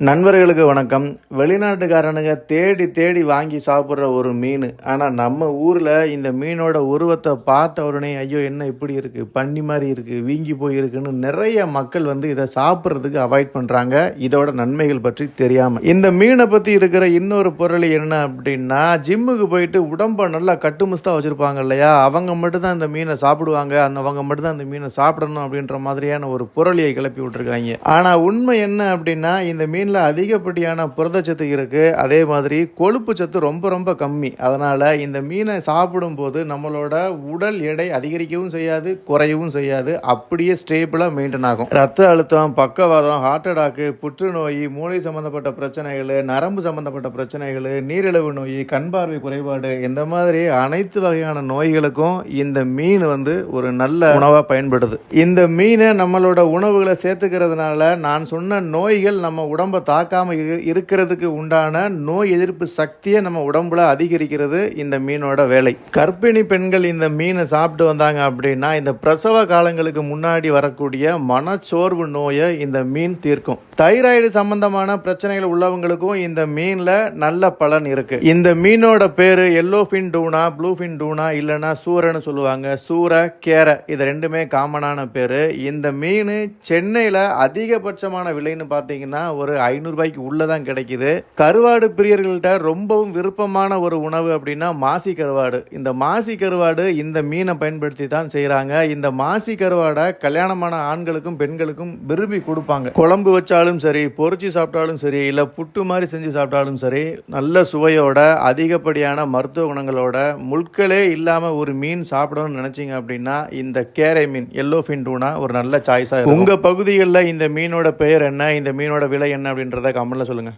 நண்பர்களுக்கு வணக்கம். வெளிநாட்டுக்காரனுங்க தேடி தேடி வாங்கி சாப்பிட்ற ஒரு மீன். ஆனால் நம்ம ஊரில் இந்த மீனோட உருவத்தை பார்த்த உடனே ஐயோ என்ன இப்படி இருக்குது, பன்னி மாதிரி இருக்குது, வீங்கி போயிருக்குன்னு நிறைய மக்கள் இதை சாப்பிட்றதுக்கு அவாய்ட் பண்ணுறாங்க. இதோட நன்மைகள் பற்றி தெரியாமல். இந்த மீனை பற்றி இருக்கிற இன்னொரு பொருள் என்ன அப்படின்னா, ஜிம்முக்கு போயிட்டு உடம்பை நல்லா கட்டுமுஸ்தாக வச்சுருப்பாங்க இல்லையா, அவங்க மட்டும்தான் இந்த மீனை சாப்பிடுவாங்க, அவங்க மட்டும்தான் இந்த மீனை சாப்பிடணும் அப்படின்ற மாதிரியான ஒரு பொருளியை கிளப்பி விட்டுருக்காங்க. ஆனால் உண்மை என்ன அப்படின்னா, இந்த மீன் அதிகப்படியான புரதச்சத்து இருக்கு. அதே மாதிரி கொழுப்பு சத்து ரொம்ப ரொம்ப கம்மி. அதனால இந்த மீனை சாப்பிடும் போது நம்மளோட உடல் எடை அதிகரிக்கவும் செய்யாது, குறையவும் செய்யாது. அப்படியே ஸ்டேபிளா மெயின்டைன் ஆகும். ரத்த அழுத்தம், பக்கவாதம், ஹார்ட் அட்டாக்கு, புற்றுநோய், மூளை சம்பந்தப்பட்ட பிரச்சனைகள், நரம்பு சம்பந்தப்பட்ட பிரச்சனைகள், நீரிழிவு நோய், கண் பார்வை குறைபாடு, இந்த மாதிரி அனைத்து வகையான நோய்களுக்கும் இந்த மீன் ஒரு நல்ல உணவா பயன்படுது. இந்த மீனை நம்மளோட உணவுகளை சேர்த்துக்கிறதுனால நான் சொன்ன நோய்கள் நம்ம உடம்பை தாக்காம இருக்கிறதுக்கு உண்டான நோய் எதிர்ப்பு சக்தியை நம்ம உடம்புல அதிகரிக்கிறது இந்த மீனோட வேலை. கர்ப்பிணி பெண்கள் இந்த மீனை சாப்பிட்டு வந்தாங்க அப்படின்னா இந்த பிரசவ காலங்களுக்கு முன்னாடி வரக்கூடிய மனச்சோர்வு நோயை இந்த மீன் தீர்க்கும். தைராய்டு சம்பந்தமான பிரச்சனைகள் உள்ளவங்களுக்கும் இந்த மீன்ல நல்ல பலன் இருக்கு. இந்த மீனோட பேரு எல்லோ ஃபின் டூனா, ப்ளூ ஃபின் டூனா, இல்லைன்னா சூரன்னு சொல்லுவாங்க. சூரை, கேரை, இது ரெண்டுமே காமனான பேரு. இந்த மீன் சென்னையில அதிகபட்சமான விலைன்னு பார்த்தீங்கன்னா ஒரு 500 ரூபாய்க்கு உள்ளதான் கிடைக்குது. கருவாடு பிரியர்கள்ட்ட ரொம்பவும் விருப்பமான ஒரு உணவு அப்படின்னா மாசி கருவாடு. இந்த மாசி கருவாடு இந்த மீனை பயன்படுத்தி தான் செய்யறாங்க. இந்த மாசி கருவாடை கல்யாணமான ஆண்களுக்கும் பெண்களுக்கும் விரும்பி கொடுப்பாங்க. குழம்பு வச்சாலும் சரி, பொரிச்சு சாப்பிட்டாலும் சரி, இல்ல புட்டு மாதிரி செஞ்சு சாப்பிட்டாலும் சரி, நல்ல சுவையோட அதிகப்படியான மருத்துவ குணங்களோட முட்களே இல்லாம ஒரு மீன் சாப்பிடணும்னு நினைச்சீங்க அப்படின்னா இந்த கேரை மீன், எல்லோ ஃபின் டூனா ஒரு நல்ல சாய்ஸா இருக்கும். உங்க பகுதிகளில் இந்த மீனோட பெயர் என்ன, இந்த மீனோட விலை என்ன அப்படின்றத கமெண்ட்ல சொல்லுங்க.